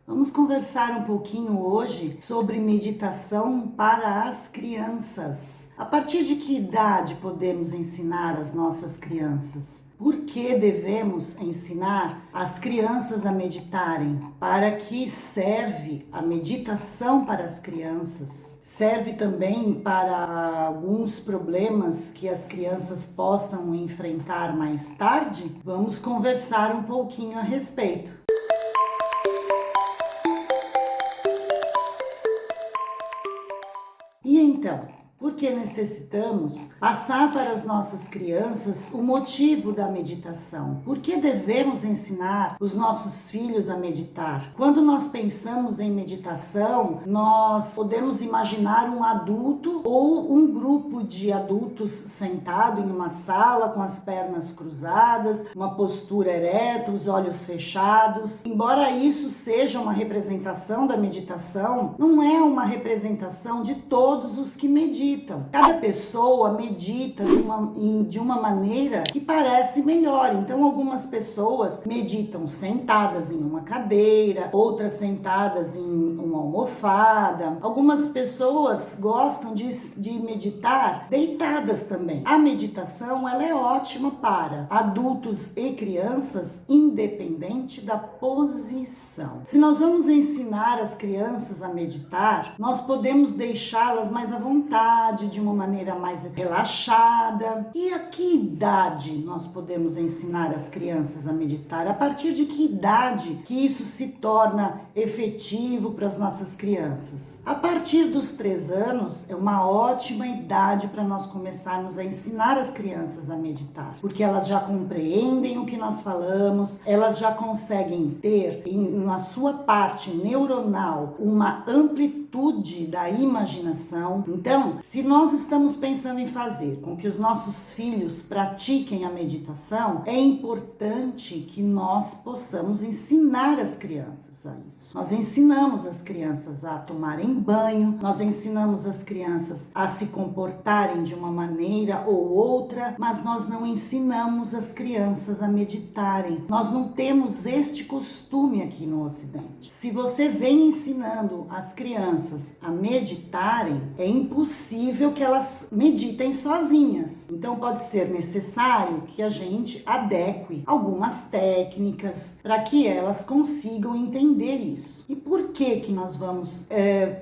Vamos conversar um pouquinho hoje sobre meditação para as crianças. A partir de que idade podemos ensinar as nossas crianças? Por que devemos ensinar as crianças a meditarem? Para que serve a meditação para as crianças? Serve também para alguns problemas que as crianças possam enfrentar mais tarde? Vamos conversar um pouquinho a respeito. E então, por que necessitamos passar para as nossas crianças o motivo da meditação? Por que devemos ensinar os nossos filhos a meditar? Quando nós pensamos em meditação, nós podemos imaginar um adulto ou um grupo de adultos sentado em uma sala com as pernas cruzadas, uma postura ereta, os olhos fechados. Embora isso seja uma representação da meditação, não é uma representação de todos os que meditam. Cada pessoa medita de uma maneira que parece melhor. Então, algumas pessoas meditam sentadas em uma cadeira, outras sentadas em uma almofada. Algumas pessoas gostam de meditar deitadas também. A meditação, ela é ótima para adultos e crianças, independente da posição. Se nós vamos ensinar as crianças a meditar, nós podemos deixá-las mais à vontade, de uma maneira mais relaxada. E a que idade nós podemos ensinar as crianças a meditar? A partir de que idade que isso se torna efetivo para as nossas crianças? A partir dos 3 anos é uma ótima idade para nós começarmos a ensinar as crianças a meditar, porque elas já compreendem o que nós falamos, elas já conseguem ter na sua parte neuronal uma amplitude da imaginação. Então, se nós estamos pensando em fazer com que os nossos filhos pratiquem a meditação, é importante que nós possamos ensinar as crianças a isso. Nós ensinamos as crianças a tomarem banho, nós ensinamos as crianças a se comportarem de uma maneira ou outra, mas nós não ensinamos as crianças a meditarem. Nós não temos este costume aqui no Ocidente. Se você vem ensinando as crianças a meditarem, é impossível que elas meditem sozinhas. Então pode ser necessário que a gente adeque algumas técnicas para que elas consigam entender isso. E por que nós vamos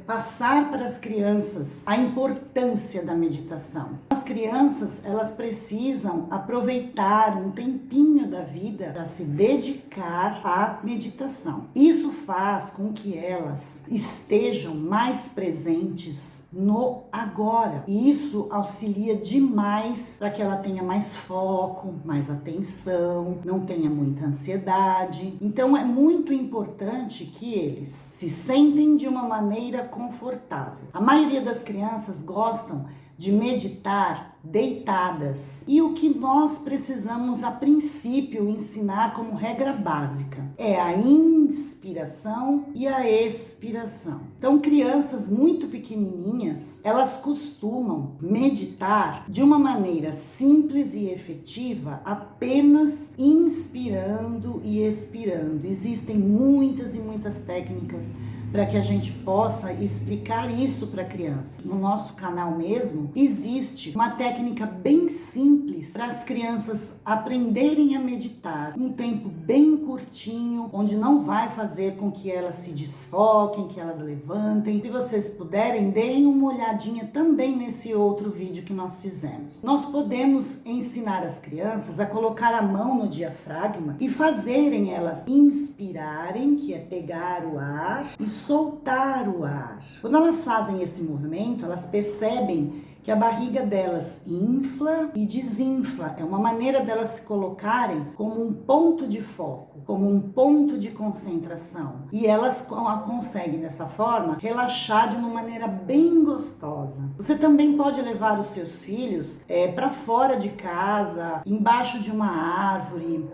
passar para as crianças a importância da meditação? As crianças, elas precisam aproveitar um tempinho da vida para se dedicar à meditação. Isso faz com que elas estejam mais presentes no agora. E isso auxilia demais para que ela tenha mais foco, mais atenção, não tenha muita ansiedade. Então é muito importante que eles se sentem de uma maneira confortável. A maioria das crianças gostam de meditar deitadas. E o que nós precisamos a princípio ensinar como regra básica é a inspiração e a expiração. Então, crianças muito pequenininhas, elas costumam meditar de uma maneira simples e efetiva, apenas inspirando e expirando. Existem muitas e muitas técnicas para que a gente possa explicar isso para a criança. No nosso canal mesmo, existe uma técnica bem simples para as crianças aprenderem a meditar. Um tempo bem curtinho, onde não vai fazer com que elas se desfoquem, que elas levantem. Se vocês puderem, deem uma olhadinha também nesse outro vídeo que nós fizemos. Nós podemos ensinar as crianças a colocar a mão no diafragma e fazerem elas inspirarem, que é pegar o ar, e soltar o ar. Quando elas fazem esse movimento, elas percebem que a barriga delas infla e desinfla. É uma maneira delas se colocarem como um ponto de foco, como um ponto de concentração. E elas conseguem, dessa forma, relaxar de uma maneira bem gostosa. Você também pode levar os seus filhos para fora de casa, embaixo de uma árvore,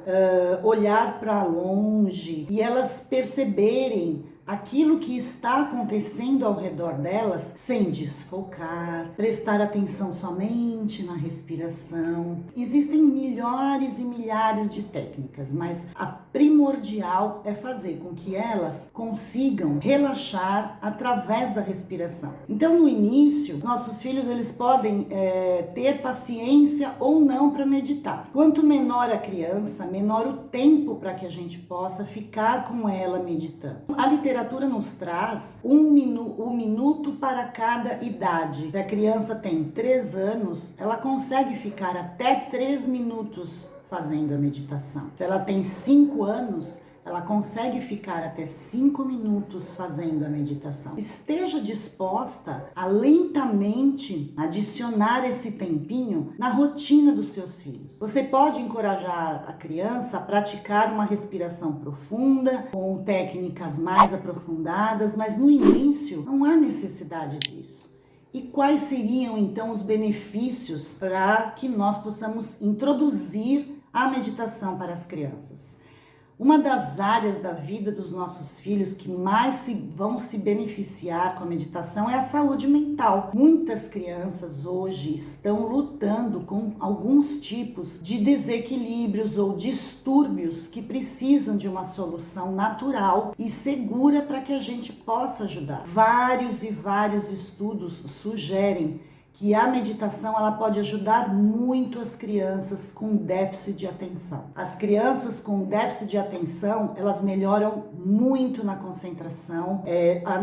olhar para longe e elas perceberem aquilo que está acontecendo ao redor delas sem desfocar, prestar atenção somente na respiração. Existem milhares e milhares de técnicas, mas a primordial é fazer com que elas consigam relaxar através da respiração. Então, no início, nossos filhos eles podem ter paciência ou não para meditar. Quanto menor a criança, menor o tempo para que a gente possa ficar com ela meditando. A literatura nos traz um minuto para cada idade. Se a criança tem 3 anos, ela consegue ficar até 3 minutos fazendo a meditação. Se ela tem 5 anos, ela consegue ficar até 5 minutos fazendo a meditação. Esteja disposta a lentamente adicionar esse tempinho na rotina dos seus filhos. Você pode encorajar a criança a praticar uma respiração profunda, com técnicas mais aprofundadas, mas no início não há necessidade disso. E quais seriam então os benefícios para que nós possamos introduzir a meditação para as crianças? Uma das áreas da vida dos nossos filhos que mais vão se beneficiar com a meditação é a saúde mental. Muitas crianças hoje estão lutando com alguns tipos de desequilíbrios ou distúrbios que precisam de uma solução natural e segura para que a gente possa ajudar. Vários estudos sugerem que a meditação ela pode ajudar muito as crianças com déficit de atenção. As crianças com déficit de atenção, elas melhoram muito na concentração,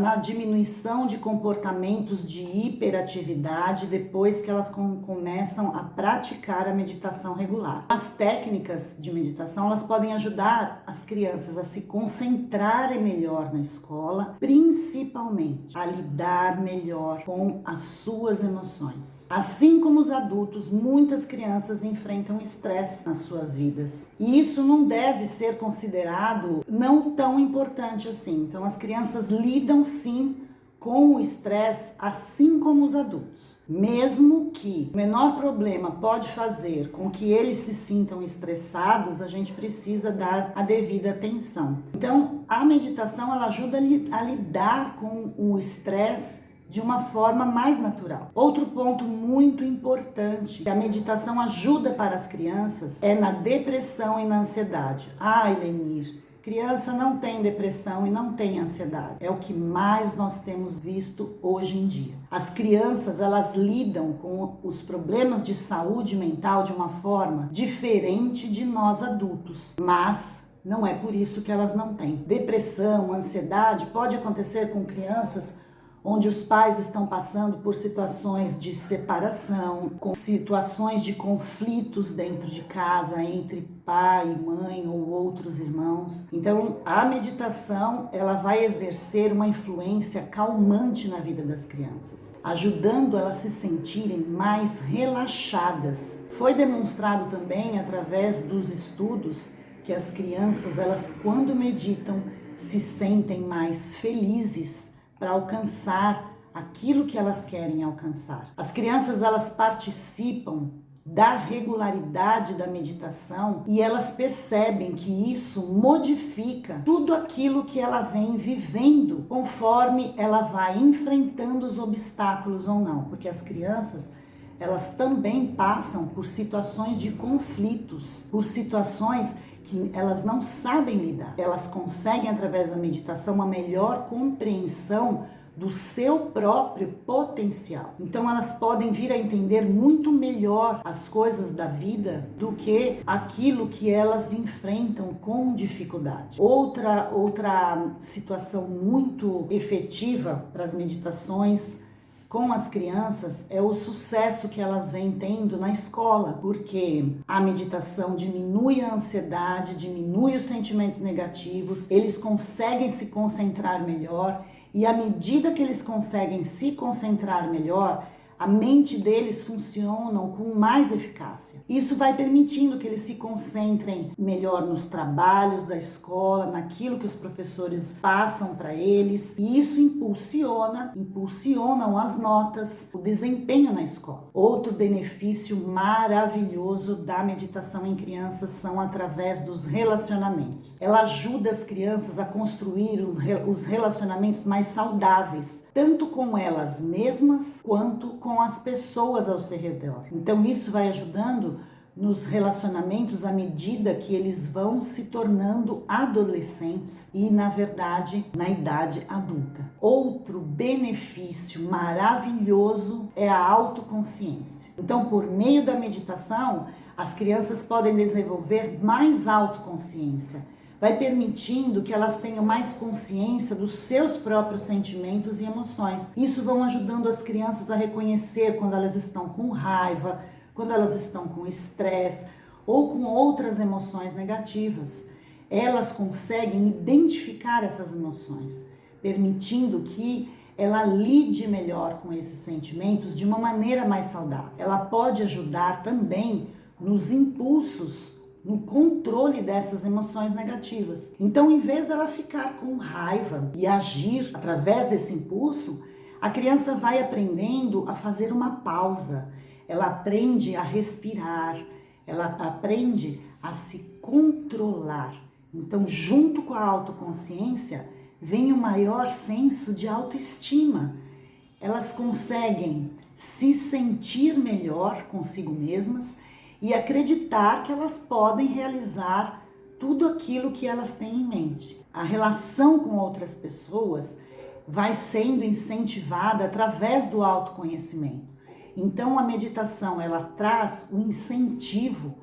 na diminuição de comportamentos de hiperatividade depois que elas começam a praticar a meditação regular. As técnicas de meditação, elas podem ajudar as crianças a se concentrarem melhor na escola, principalmente a lidar melhor com as suas emoções. Assim como os adultos, muitas crianças enfrentam estresse nas suas vidas. E isso não deve ser considerado não tão importante assim. Então as crianças lidam sim com o estresse, assim como os adultos. Mesmo que o menor problema pode fazer com que eles se sintam estressados, a gente precisa dar a devida atenção. Então a meditação ela ajuda a lidar com o estresse de uma forma mais natural. Outro ponto muito importante que a meditação ajuda para as crianças é na depressão e na ansiedade. Elenir, criança não tem depressão e não tem ansiedade. É o que mais nós temos visto hoje em dia. As crianças, elas lidam com os problemas de saúde mental de uma forma diferente de nós adultos, mas não é por isso que elas não têm. Depressão, ansiedade pode acontecer com crianças onde os pais estão passando por situações de separação, com situações de conflitos dentro de casa entre pai, mãe ou outros irmãos. Então, a meditação, ela vai exercer uma influência calmante na vida das crianças, ajudando elas a se sentirem mais relaxadas. Foi demonstrado também através dos estudos que as crianças, elas quando meditam, se sentem mais felizes para alcançar aquilo que elas querem alcançar. As crianças, elas participam da regularidade da meditação e elas percebem que isso modifica tudo aquilo que ela vem vivendo conforme ela vai enfrentando os obstáculos ou não, porque as crianças elas também passam por situações de conflitos, por situações que elas não sabem lidar. Elas conseguem, através da meditação, uma melhor compreensão do seu próprio potencial. Então elas podem vir a entender muito melhor as coisas da vida do que aquilo que elas enfrentam com dificuldade. Outra situação muito efetiva para as meditações com as crianças é o sucesso que elas vêm tendo na escola, porque a meditação diminui a ansiedade, diminui os sentimentos negativos, eles conseguem se concentrar melhor e à medida que eles conseguem se concentrar melhor, a mente deles funcionam com mais eficácia. Isso vai permitindo que eles se concentrem melhor nos trabalhos da escola, naquilo que os professores passam para eles, e isso impulsionam as notas, o desempenho na escola. Outro benefício maravilhoso da meditação em crianças são através dos relacionamentos. Ela ajuda as crianças a construir os relacionamentos mais saudáveis, tanto com elas mesmas quanto com as pessoas ao seu redor. Então isso vai ajudando nos relacionamentos à medida que eles vão se tornando adolescentes e, na verdade, na idade adulta. Outro benefício maravilhoso é a autoconsciência. Então, por meio da meditação, as crianças podem desenvolver mais autoconsciência. Vai permitindo que elas tenham mais consciência dos seus próprios sentimentos e emoções. Isso vão ajudando as crianças a reconhecer quando elas estão com raiva, quando elas estão com estresse ou com outras emoções negativas. Elas conseguem identificar essas emoções, permitindo que ela lide melhor com esses sentimentos de uma maneira mais saudável. Ela pode ajudar também nos impulsos, no controle dessas emoções negativas. Então, em vez dela ficar com raiva e agir através desse impulso, a criança vai aprendendo a fazer uma pausa. Ela aprende a respirar, ela aprende a se controlar. Então, junto com a autoconsciência, vem um maior senso de autoestima. Elas conseguem se sentir melhor consigo mesmas e acreditar que elas podem realizar tudo aquilo que elas têm em mente. A relação com outras pessoas vai sendo incentivada através do autoconhecimento. Então a meditação, ela traz o incentivo,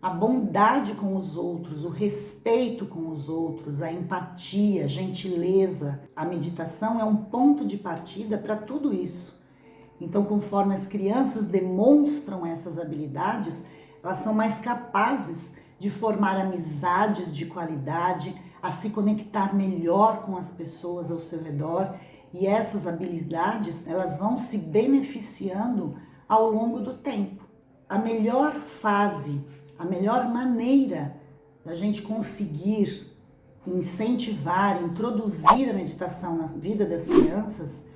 a bondade com os outros, o respeito com os outros, a empatia, a gentileza. A meditação é um ponto de partida para tudo isso. Então, conforme as crianças demonstram essas habilidades, elas são mais capazes de formar amizades de qualidade, a se conectar melhor com as pessoas ao seu redor, e essas habilidades, elas vão se beneficiando ao longo do tempo. A melhor fase, a melhor maneira da gente conseguir incentivar, introduzir a meditação na vida das crianças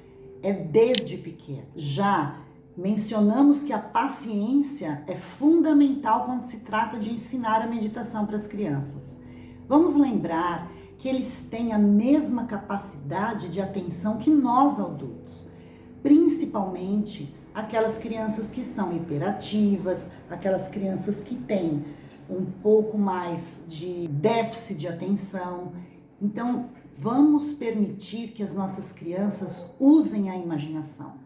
é desde pequeno. Já mencionamos que a paciência é fundamental quando se trata de ensinar a meditação para as crianças. Vamos lembrar que eles têm a mesma capacidade de atenção que nós adultos, principalmente aquelas crianças que são hiperativas, aquelas crianças que têm um pouco mais de déficit de atenção. Então, vamos permitir que as nossas crianças usem a imaginação.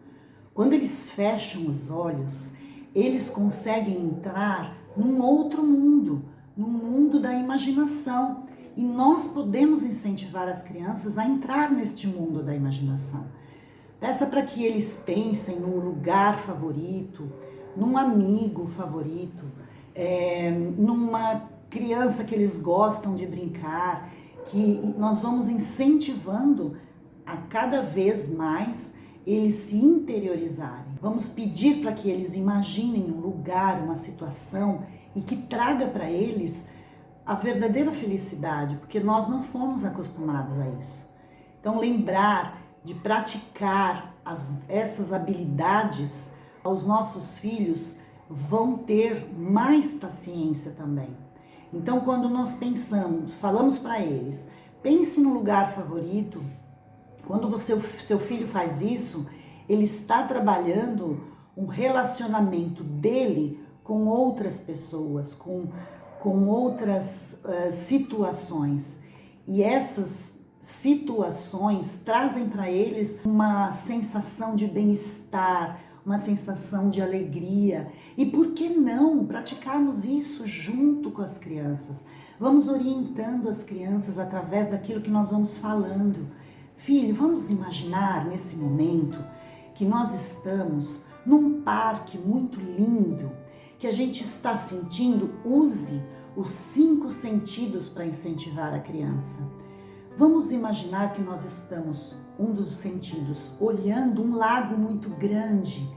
Quando eles fecham os olhos, eles conseguem entrar num outro mundo, no mundo da imaginação. E nós podemos incentivar as crianças a entrar neste mundo da imaginação. Peça para que eles pensem num lugar favorito, num amigo favorito, numa criança que eles gostam de brincar, que nós vamos incentivando a cada vez mais eles se interiorizarem. Vamos pedir para que eles imaginem um lugar, uma situação e que traga para eles a verdadeira felicidade, porque nós não fomos acostumados a isso. Então, lembrar de praticar essas habilidades aos nossos filhos vão ter mais paciência também. Então, quando nós falamos para eles, pense no lugar favorito. Quando seu filho faz isso, ele está trabalhando um relacionamento dele com outras pessoas, com outras situações. E essas situações trazem para eles uma sensação de bem-estar, uma sensação de alegria. E por que não praticarmos isso junto com as crianças? Vamos orientando as crianças através daquilo que nós vamos falando. Filho, vamos imaginar nesse momento que nós estamos num parque muito lindo, que a gente está sentindo. Use os 5 sentidos para incentivar a criança. Vamos imaginar que nós estamos, um dos sentidos, olhando um lago muito grande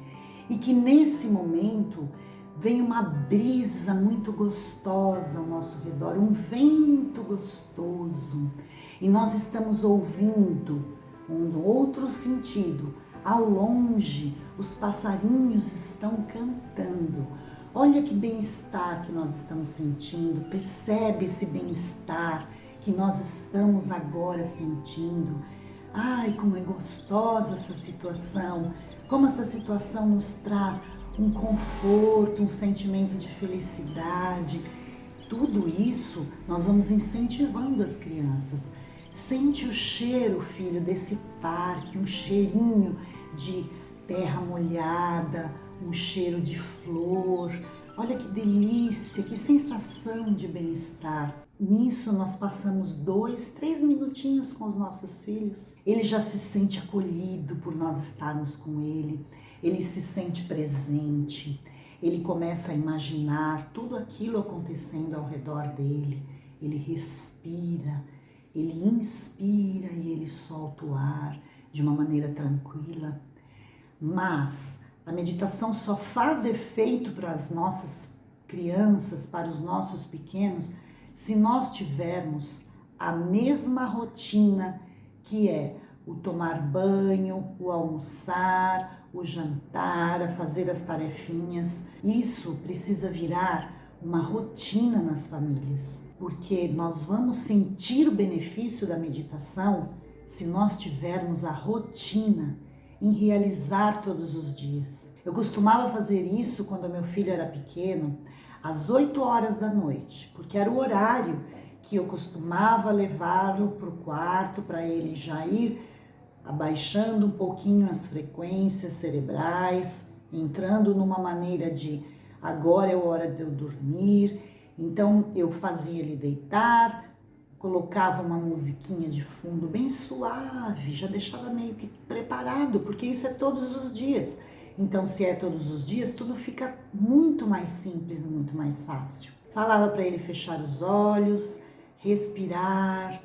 e que nesse momento vem uma brisa muito gostosa ao nosso redor, um vento gostoso, e nós estamos ouvindo um outro sentido. Ao longe, os passarinhos estão cantando. Olha que bem-estar que nós estamos sentindo, percebe esse bem-estar que nós estamos agora sentindo. Ai, como é gostosa essa situação, como essa situação nos traz um conforto, um sentimento de felicidade. Tudo isso nós vamos incentivando as crianças. Sente o cheiro, filho, desse parque, um cheirinho de terra molhada, um cheiro de flor. Olha que delícia, que sensação de bem-estar. Nisso nós passamos 2, 3 minutinhos com os nossos filhos. Ele já se sente acolhido por nós estarmos com ele. Ele se sente presente. Ele começa a imaginar tudo aquilo acontecendo ao redor dele. Ele respira, ele inspira e ele solta o ar de uma maneira tranquila. Mas a meditação só faz efeito para as nossas crianças, para os nossos pequenos, se nós tivermos a mesma rotina, que é o tomar banho, o almoçar, o jantar, a fazer as tarefinhas. Isso precisa virar uma rotina nas famílias, porque nós vamos sentir o benefício da meditação se nós tivermos a rotina em realizar todos os dias. Eu costumava fazer isso quando meu filho era pequeno, às 8 horas da noite, porque era o horário que eu costumava levá-lo para o quarto, para ele já ir abaixando um pouquinho as frequências cerebrais, entrando numa maneira de agora é a hora de eu dormir. Então eu fazia ele deitar, colocava uma musiquinha de fundo bem suave, já deixava meio que preparado, porque isso é todos os dias. Então, se é todos os dias, tudo fica muito mais simples e muito mais fácil. Falava para ele fechar os olhos, respirar,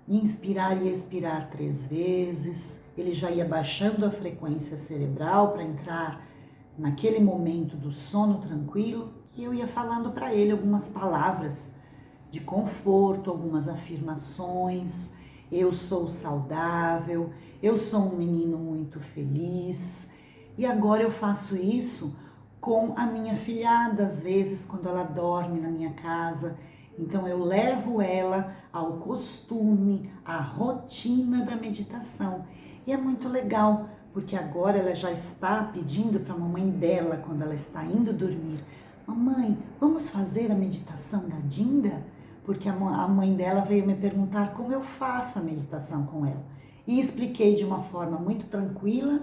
inspirar e expirar 3 vezes. Ele já ia baixando a frequência cerebral para entrar naquele momento do sono tranquilo, que eu ia falando para ele algumas palavras de conforto, algumas afirmações. Eu sou saudável, eu sou um menino muito feliz. E agora eu faço isso com a minha filhada, às vezes, quando ela dorme na minha casa. Então eu levo ela ao costume, à rotina da meditação. E é muito legal, porque agora ela já está pedindo para a mamãe dela, quando ela está indo dormir: mamãe, vamos fazer a meditação da Dinda? Porque a mãe dela veio me perguntar como eu faço a meditação com ela. E expliquei de uma forma muito tranquila,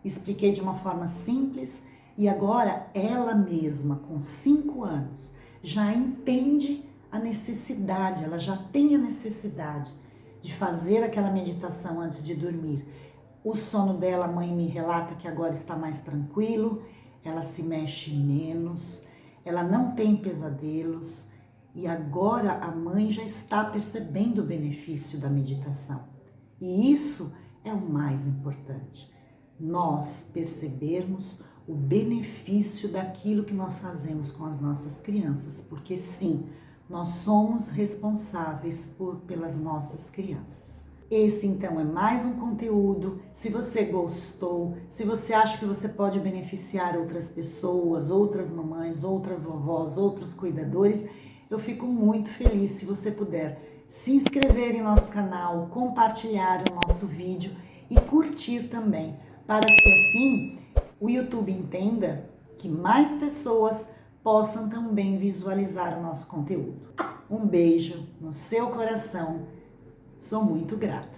expliquei de uma forma simples, e agora ela mesma, com 5 anos, já entende a necessidade, ela já tem a necessidade de fazer aquela meditação antes de dormir. O sono dela, a mãe me relata que agora está mais tranquilo, ela se mexe menos, ela não tem pesadelos, e agora a mãe já está percebendo o benefício da meditação. E isso é o mais importante, nós percebermos o benefício daquilo que nós fazemos com as nossas crianças, porque sim, nós somos responsáveis pelas nossas crianças. Esse então é mais um conteúdo. Se você gostou, se você acha que você pode beneficiar outras pessoas, outras mamães, outras vovós, outros cuidadores, eu fico muito feliz se você puder se inscrever em nosso canal, compartilhar o nosso vídeo e curtir também, para que assim o YouTube entenda que mais pessoas possam também visualizar o nosso conteúdo. Um beijo no seu coração, sou muito grata.